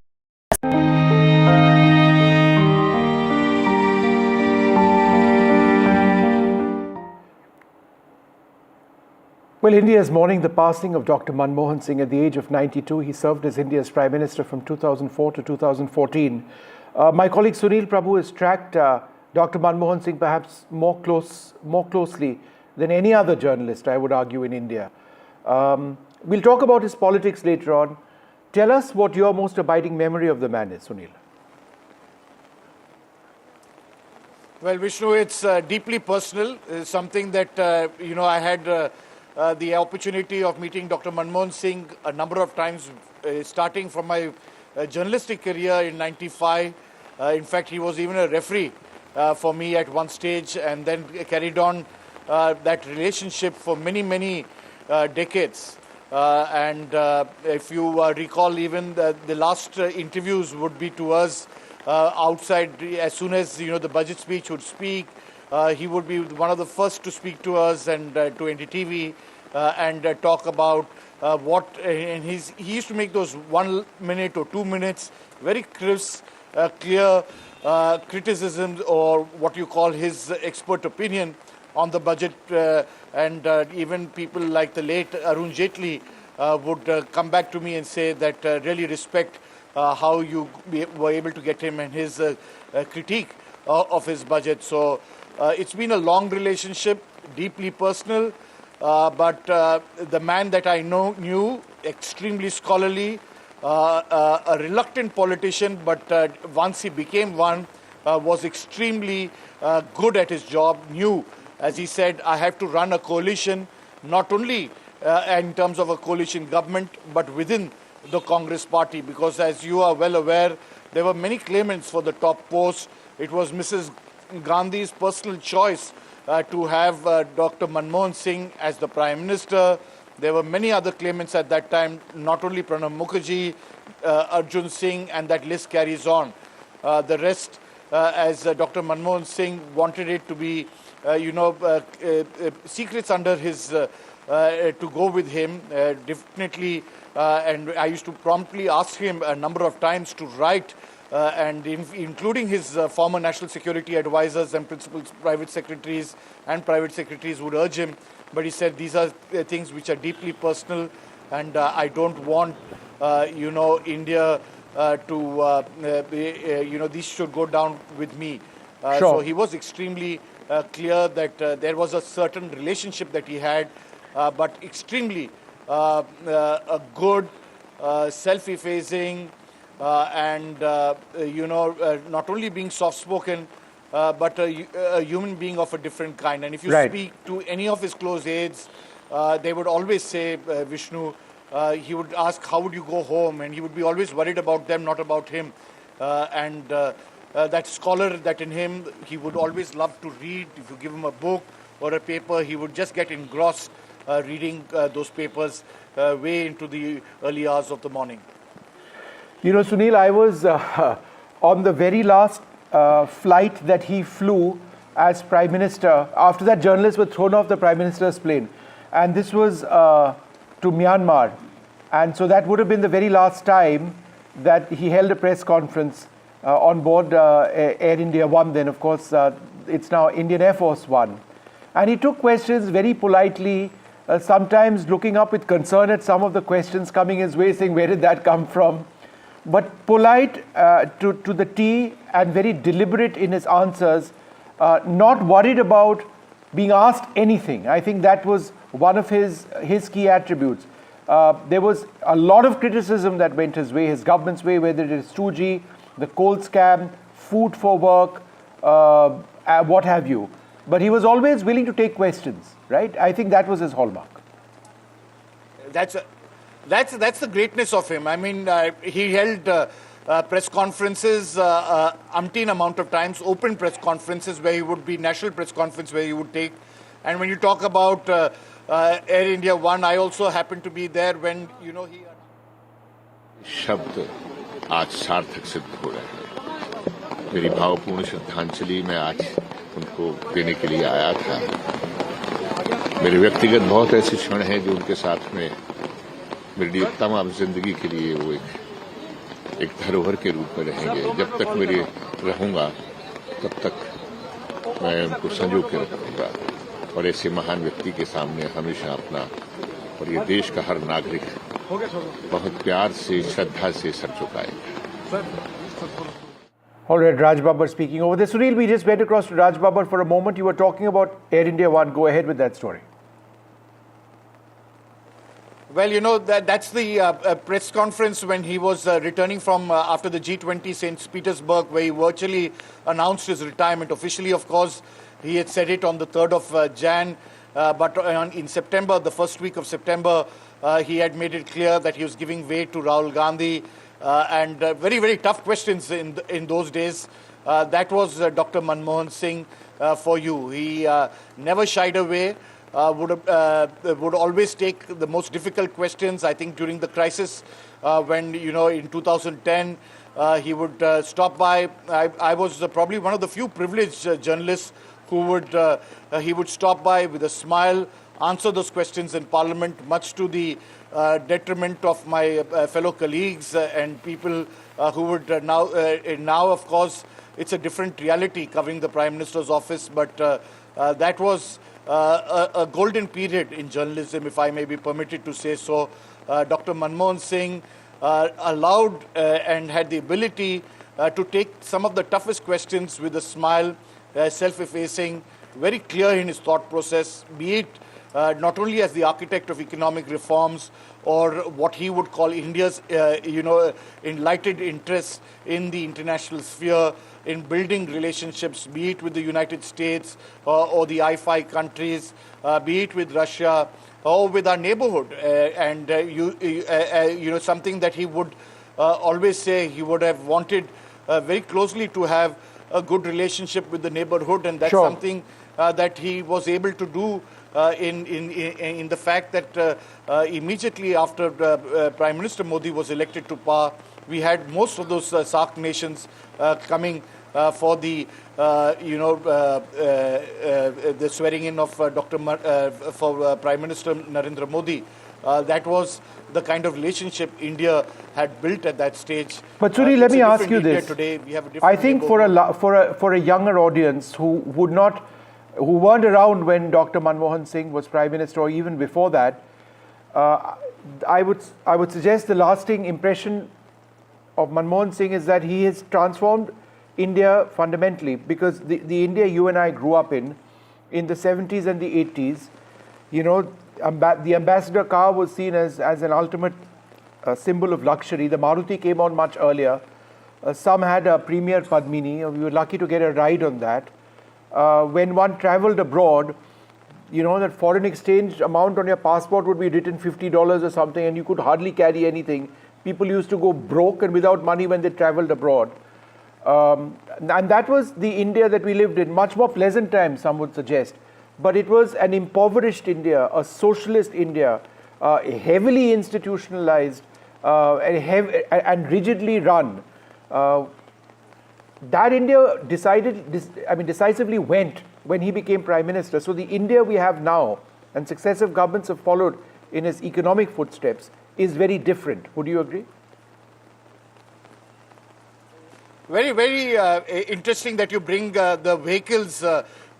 Well, India is mourning the passing of Dr. Manmohan Singh at the age of 92. He served as India's Prime Minister from 2004 to 2014. My colleague Sunil Prabhu has tracked Dr. Manmohan Singh perhaps more closely than any other journalist, I would argue, in India. We'll talk about his politics later on. Tell us what your most abiding memory of the man is, Sunil. Well, Vishnu, it's deeply personal. It's something that, I had the opportunity of meeting Dr. Manmohan Singh a number of times, starting from my journalistic career in '95. In fact, he was even a referee for me at one stage, and then carried on that relationship for many decades. And if you recall, even the last interviews would be to us outside. As soon as the budget speech would speak, he would be one of the first to speak to us and to NDTV and talk about what. And he used to make those 1 minute or 2 minutes very crisp, clear criticisms, or what you call his expert opinion on the budget. And even people like the late Arun Jaitley would come back to me and say that really respect how you were able to get him and his critique of his budget. So it's been a long relationship, deeply personal, but the man that I knew, extremely scholarly, a reluctant politician, but once he became one, was extremely good at his job, knew, as he said, I have to run a coalition, not only in terms of a coalition government, but within the Congress party, because as you are well aware, there were many claimants for the top post. It was Mrs. Gandhi's personal choice to have Dr. Manmohan Singh as the Prime Minister. There were many other claimants at that time, not only Pranab Mukherjee, Arjun Singh, and that list carries on. The rest, as Dr. Manmohan Singh wanted it to be, secrets under his, to go with him, definitely. And I used to promptly ask him a number of times to write, and including his former national security advisors and principal private secretaries and private secretaries would urge him. But he said, these are things which are deeply personal, and I don't want, India to, these should go down with me. So he was extremely clear that there was a certain relationship that he had, but extremely a good, self-effacing, and, not only being soft-spoken, but a human being of a different kind. And if you speak to any of his close aides, they would always say, Vishnu, he would ask, how would you go home? And he would be always worried about them, not about him. That scholar that in him, he would always love to read. If you give him a book or a paper, he would just get engrossed reading those papers way into the early hours of the morning. You know, Sunil, I was on the very last flight that he flew as Prime Minister. After that, journalists were thrown off the Prime Minister's plane. And this was to Myanmar. And so that would have been the very last time that he held a press conference on board Air India One. Then, of course, it's now Indian Air Force One. And he took questions very politely, sometimes looking up with concern at some of the questions coming his way, saying, where did that come from? But polite to the T and very deliberate in his answers, not worried about being asked anything. I think that was one of his key attributes. There was a lot of criticism that went his way, his government's way, whether it is 2G, the coal scam, food for work, what have you. But he was always willing to take questions, right? I think that was his hallmark. That's the greatness of him. I mean, he held press conferences umpteen amount of times, open press conferences where he would be, national press conference where he would take. And when you talk about Air India One, I also happened to be there when, you know, he... शब्द आज सार्थक सिद्ध हो रहे हैं। मेरी भावपूर्ण श्रद्धांजलि मैं आज उनको देने के लिए आया था। मेरे व्यक्तिगत बहुत ऐसे क्षण हैं जो उनके साथ में मेरी लिए तमाम जिंदगी के लिए वो एक धरोहर के रूप में रहेंगे। जब तक मेरे रहूंगा तब तक मैं उनको संजो के रखूंगा और ऐसे महान व्यक्ति के सामने हमेशा अपना और ये देश का हर नागरिक बहुत प्यार से श्रद्धा से sir झुकाएगा। All right, Raj Babbar speaking over there. Sunil, we just went across to Raj Babbar for a moment. You were talking about Air India One. Go ahead with that story. Well, you know, that's the press conference when he was returning from after the G20 St. Petersburg, where he virtually announced his retirement. Officially, of course, he had said it on the 3rd of Jan, but in September, the first week of September, he had made it clear that he was giving way to Rahul Gandhi. And very, very tough questions in those days. That was Dr. Manmohan Singh for you. He never shied away, would always take the most difficult questions. I think during the crisis, when, you know, in 2010, he would stop by. I was probably one of the few privileged journalists who he would stop by with a smile, answer those questions in Parliament, much to the detriment of my fellow colleagues and people who would now, of course, it's a different reality covering the Prime Minister's office, but that was a golden period in journalism, if I may be permitted to say so. Dr. Manmohan Singh allowed and had the ability to take some of the toughest questions with a smile, self-effacing, very clear in his thought process, be it not only as the architect of economic reforms or what he would call India's, enlightened interest in the international sphere, in building relationships, be it with the United States or the I-5 countries, be it with Russia or with our neighborhood. Something that he would always say he would have wanted very closely to have a good relationship with the neighborhood, and that's something that he was able to do in the fact that immediately after Prime Minister Modi was elected to power, we had most of those SAARC nations coming for the swearing in of Prime Minister Narendra Modi. That was the kind of relationship India had built at that stage. But Suri, let me ask you India this. Today, we have a I think for a younger audience who weren't around when Dr. Manmohan Singh was Prime Minister or even before that, I would suggest the lasting impression of Manmohan Singh is that he has transformed India fundamentally, because the India you and I grew up in the 70s and the 80s, you know, the ambassador car was seen as an ultimate symbol of luxury. The Maruti came on much earlier. Some had a Premier Padmini. We were lucky to get a ride on that. When one traveled abroad, you know, that foreign exchange amount on your passport would be written $50 or something, and you could hardly carry anything. People used to go broke and without money when they traveled abroad. And that was the India that we lived in. Much more pleasant times, some would suggest. But it was an impoverished India, a socialist India, heavily institutionalized and rigidly run. That India decisively went when he became Prime Minister. So the India we have now, and successive governments have followed in his economic footsteps, is very different. Would you agree? Very, very interesting that you bring the vehicles,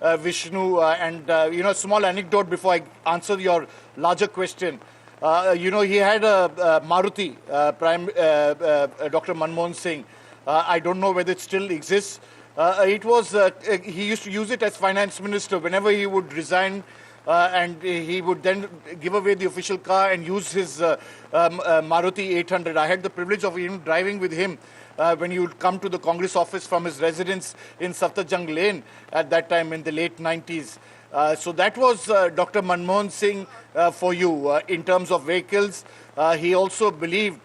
Vishnu, and you know, small anecdote before I answer your larger question. You know, he had a Maruti, Dr. Manmohan Singh. I don't know whether it still exists. It was he used to use it as finance minister whenever he would resign. And he would then give away the official car and use his Maruti 800. I had the privilege of even driving with him when he would come to the Congress office from his residence in Safdarjung Lane at that time in the late 90s. So that was Dr. Manmohan Singh for you in terms of vehicles. He also believed,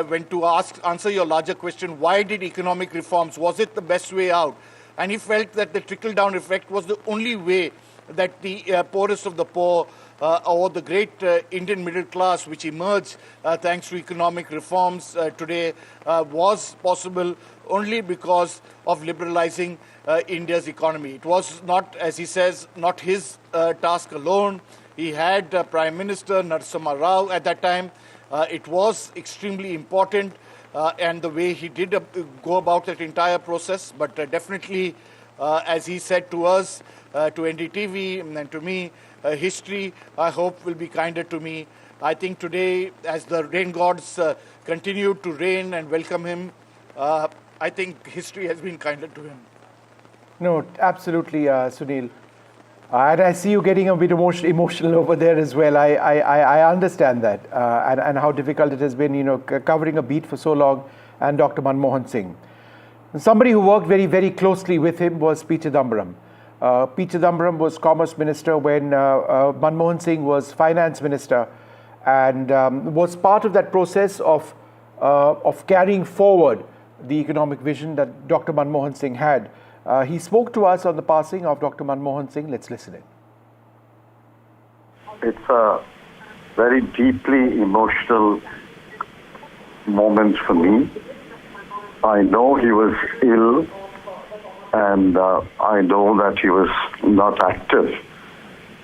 when to answer your larger question, why did economic reforms, was it the best way out? And he felt that the trickle-down effect was the only way that the poorest of the poor or the great Indian middle class, which emerged thanks to economic reforms today, was possible only because of liberalizing India's economy. It was not, as he says, not his task alone. He had Prime Minister Narasimha Rao at that time. It was extremely important, and the way he did go about that entire process, but definitely, as he said to us, to NDTV and to me, history, I hope, will be kinder to me. I think today, as the rain gods continue to rain and welcome him, I think history has been kinder to him. No, absolutely, Sunil. And I see you getting a bit emotional over there as well. I understand that and how difficult it has been, you know, covering a beat for so long, and Dr. Manmohan Singh. Somebody who worked very, very closely with him was P. Chidambaram. P. Chidambaram was Commerce Minister when Manmohan Singh was Finance Minister, and was part of that process of carrying forward the economic vision that Dr. Manmohan Singh had. He spoke to us on the passing of Dr. Manmohan Singh. Let's listen in. It's a very deeply emotional moment for me. I know he was ill, and I know that he was not active,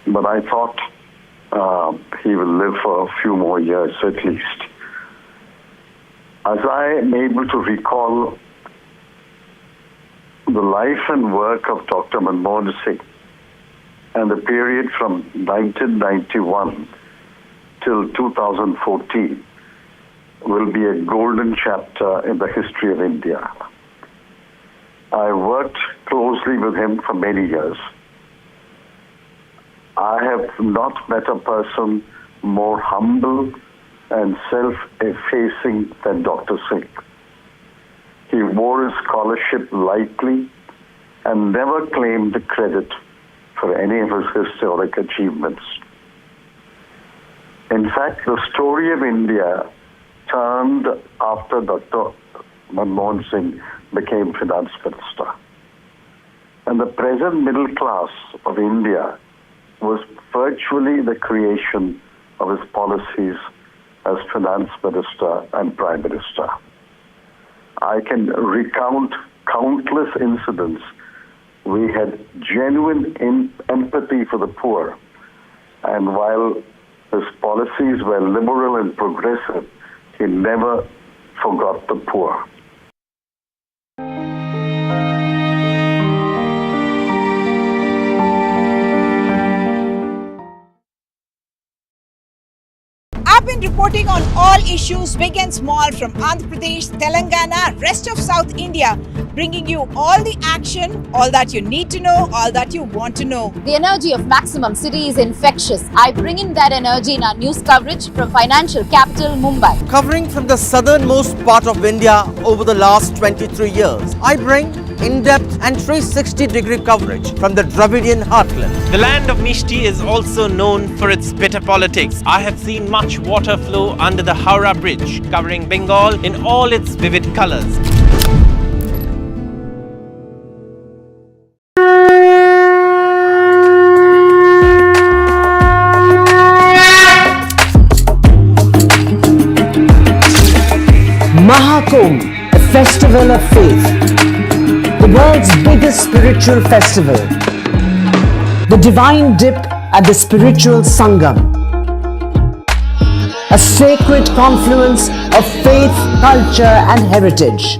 but I thought he will live for a few more years at least. As I am able to recall the life and work of Dr. Manmohan Singh and the period from 1991 till 2014 will be a golden chapter in the history of India. I worked closely with him for many years. I have not met a person more humble and self-effacing than Dr. Singh. He wore his scholarship lightly and never claimed the credit for any of his historic achievements. In fact, the story of India turned after Dr. Manmohan Singh became Finance Minister. And the present middle class of India was virtually the creation of his policies as Finance Minister and Prime Minister. I can recount countless incidents. We had genuine empathy for the poor, and while his policies were liberal and progressive, he never forgot the poor. I've been reporting on all issues big and small from Andhra Pradesh, Telangana, rest of South India, bringing you all the action, all that you need to know, all that you want to know. The energy of Maximum City is infectious. I bring in that energy in our news coverage from financial capital Mumbai. Covering from the southernmost part of India over the last 23 years, I bring in-depth and 360-degree coverage from the Dravidian heartland. The land of Mishti is also known for its bitter politics. I have seen much water flow under the Howrah Bridge, covering Bengal in all its vivid colors. Mahakumbh, a festival of faith, the world's biggest spiritual festival, the divine dip at the spiritual Sangam, a sacred confluence of faith, culture and heritage.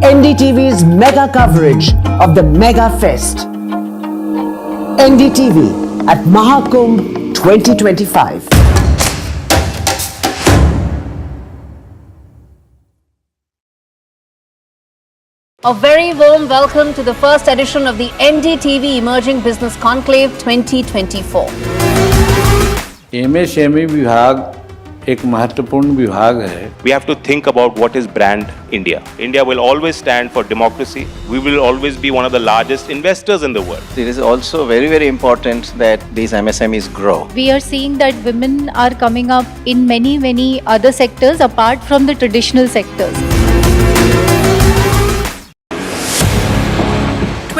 NDTV's mega coverage of the Mega Fest. NDTV at Mahakumbh 2025. A very warm welcome to the first edition of the NDTV Emerging Business Conclave 2024. MSME विभाग एक महत्वपूर्ण विभाग है. We have to think about what is brand India. India will always stand for democracy. We will always be one of the largest investors in the world. It is also very, very important that these MSMEs grow. We are seeing that women are coming up in many other sectors apart from the traditional sectors.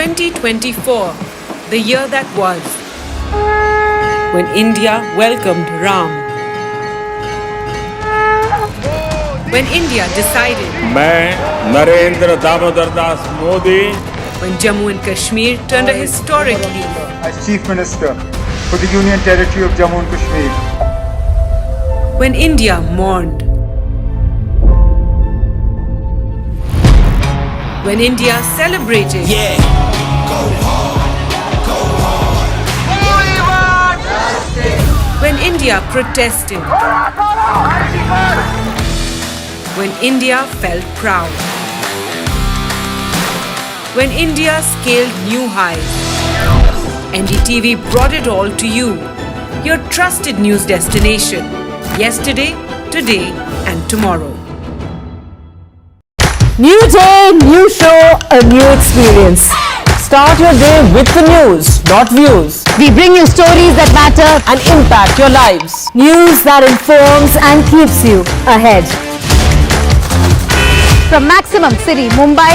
2024, the year that was, when India welcomed Ram. When India decided, मैं Narendra Damodar Das Modi, when Jammu and Kashmir turned a historic leaf. As Chief Minister for the Union Territory of Jammu and Kashmir. When India mourned. When India celebrated. When India protested. When India felt proud. When India scaled new heights. NDTV brought it all to you, your trusted news destination. Yesterday, today and tomorrow. New day, new show, a new experience. Start your day with the news, not views. We bring you stories that matter and impact your lives. News that informs and keeps you ahead. From Maximum City, Mumbai,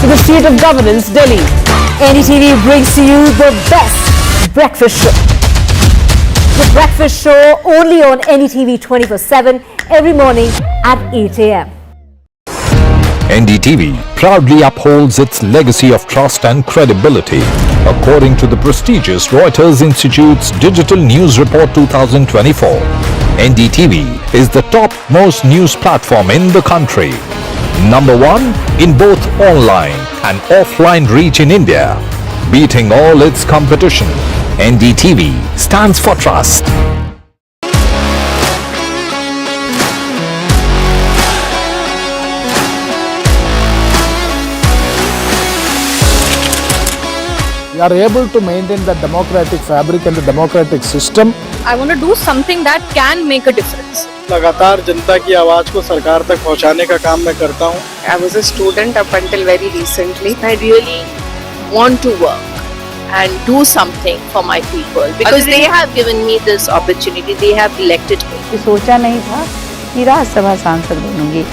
to the seat of governance, Delhi, NDTV brings to you the best breakfast show. The breakfast show only on NDTV 24/7 every morning at 8 a.m. NDTV proudly upholds its legacy of trust and credibility. According to the prestigious Reuters Institute's Digital News Report 2024, NDTV is the top-most news platform in the country. Number one in both online and offline reach in India. Beating all its competition, NDTV stands for trust. We are able to maintain the democratic fabric and the democratic system. I want to do something that can make a difference. लगातार जनता की आवाज को सरकार तक पहुंचाने का काम मैं करता हूं. I was a student up until very recently. I really want to work and do something for my people because they have given me this opportunity. They have elected me. सोचा नहीं था कि राज्यसभा सांसद बनूंगी.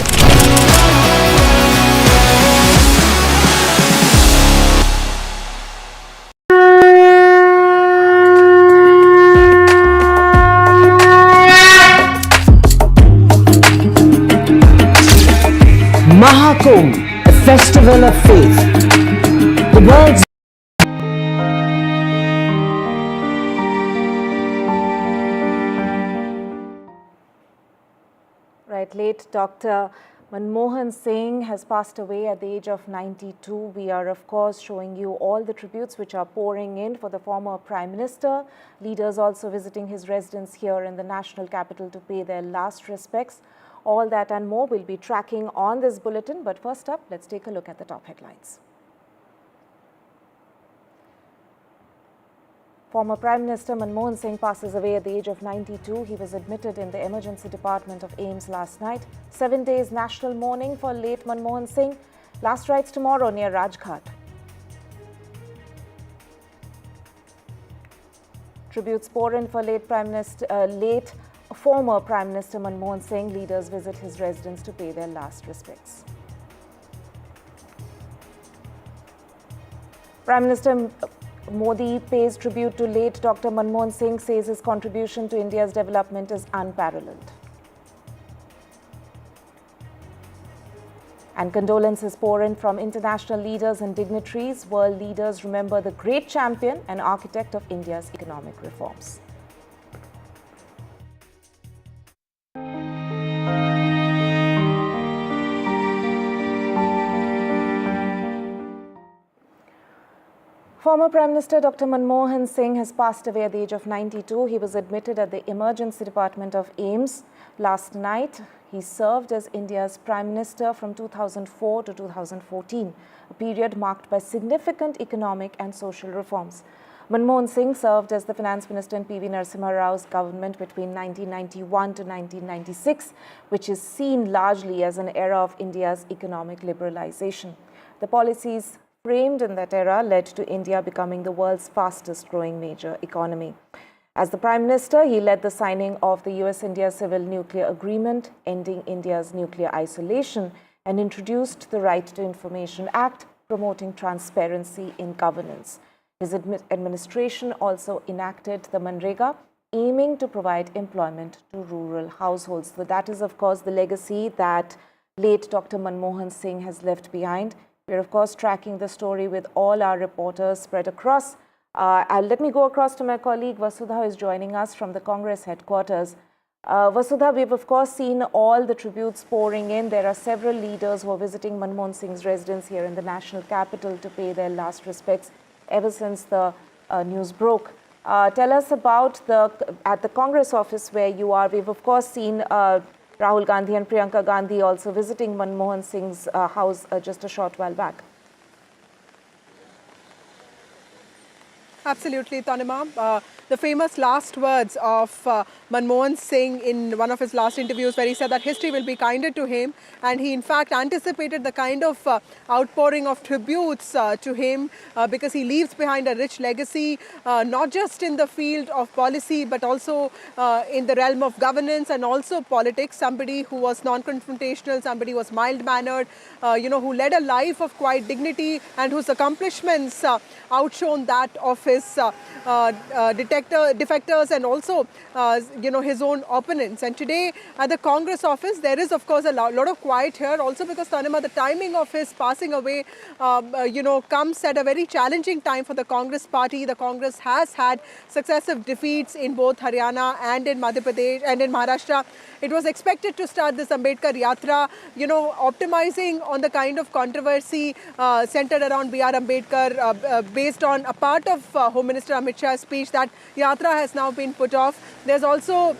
Mahakumbh, a festival of faith, the world's Right, late Dr. Manmohan Singh has passed away at the age of 92. We are, of course, showing you all the tributes which are pouring in for the former Prime Minister. Leaders also visiting his residence here in the national capital to pay their last respects. All that and more we'll be tracking on this bulletin. But first up, let's take a look at the top headlines. Former Prime Minister Manmohan Singh passes away at the age of 92. He was admitted in the emergency department of AIIMS last night. 7 days national mourning for late Manmohan Singh. Last rites tomorrow near Rajghat. Tributes pour in for late former Prime Minister Manmohan Singh. Leaders visit his residence to pay their last respects. Prime Minister Modi pays tribute to late Dr. Manmohan Singh, says his contribution to India's development is unparalleled. And condolences pour in from international leaders and dignitaries. World leaders remember the great champion and architect of India's economic reforms. Former Prime Minister Dr. Manmohan Singh has passed away at the age of 92. He was admitted at the emergency department of AIIMS last night. He served as India's Prime Minister from 2004 to 2014, a period marked by significant economic and social reforms. Manmohan Singh served as the Finance Minister in P.V. Narasimha Rao's government between 1991 to 1996, which is seen largely as an era of India's economic liberalization. The policies framed in that era led to India becoming the world's fastest growing major economy. As the Prime Minister, he led the signing of the US-India Civil Nuclear Agreement, ending India's nuclear isolation, and introduced the Right to Information Act, promoting transparency in governance. His administration also enacted the Manrega, aiming to provide employment to rural households. So that is, of course, the legacy that late Dr. Manmohan Singh has left behind. We're, of course, tracking the story with all our reporters spread across. Let me go across to my colleague Vasudha, who is joining us from the Congress headquarters. Vasudha, we've, of course, seen all the tributes pouring in. There are several leaders who are visiting Manmohan Singh's residence here in the national capital to pay their last respects ever since the news broke. Tell us about at the Congress office where you are. We've, of course, seen Rahul Gandhi and Priyanka Gandhi also visiting Manmohan Singh's house just a short while back. Absolutely, Tanima. The famous last words of Manmohan Singh in one of his last interviews, where he said that history will be kinder to him, and he in fact anticipated the kind of outpouring of tributes to him because he leaves behind a rich legacy, not just in the field of policy but also in the realm of governance and also politics. Somebody who was non-confrontational, somebody who was mild-mannered, who led a life of quiet dignity and whose accomplishments outshone that of his defectors and also, his own opponents. And today at the Congress office, there is, of course, a lot of quiet here, also because, Tanima, the timing of his passing away, comes at a very challenging time for the Congress party. The Congress has had successive defeats in both Haryana and in Madhya Pradesh and in Maharashtra. It was expected to start this Ambedkar Yatra, optimizing on the kind of controversy centered around B.R. Ambedkar based on a part of Home Minister Amit Shah's speech. That Yatra has now been put off. There's also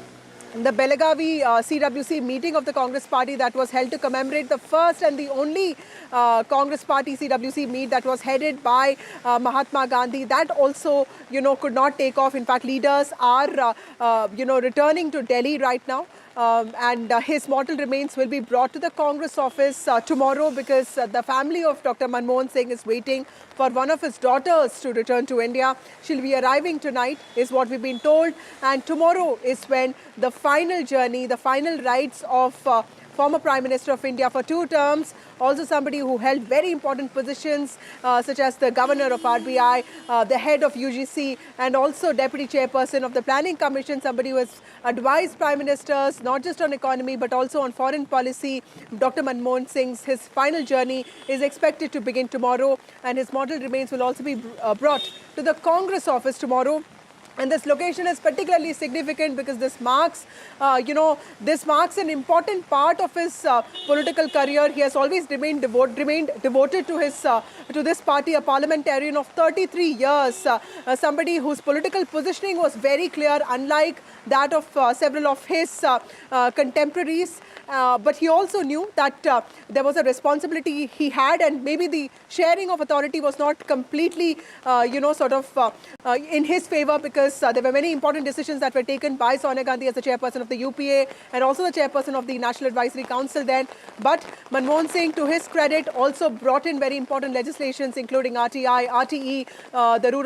the Belagavi CWC meeting of the Congress party that was held to commemorate the first and the only Congress party CWC meet that was headed by Mahatma Gandhi. That also, could not take off. In fact, leaders are, returning to Delhi right now. And his mortal remains will be brought to the Congress office tomorrow because the family of Dr. Manmohan Singh is waiting for one of his daughters to return to India. She'll be arriving tonight, is what we've been told. And tomorrow is when the final journey, the final rites of former Prime Minister of India for 2 terms, also somebody who held very important positions such as the Governor of RBI, the head of UGC, and also Deputy Chairperson of the Planning Commission, somebody who has advised Prime Ministers not just on economy but also on foreign policy. Dr. Manmohan Singh's his final journey is expected to begin tomorrow, and his mortal remains will also be brought to the Congress office tomorrow. And this location is particularly significant because this marks, this marks an important part of his political career. He has always remained devoted to his to this party, a parliamentarian of 33 years, somebody whose political positioning was very clear, unlike that of several of his contemporaries. but he also knew that there was a responsibility he had, and maybe the sharing of authority was not completely, in his favor, because there were many important decisions that were taken by Sonia Gandhi as the chairperson of the UPA and also the chairperson of the National Advisory Council then. But Manmohan Singh, to his credit, also brought in very important legislations, including RTI, RTE, the Rural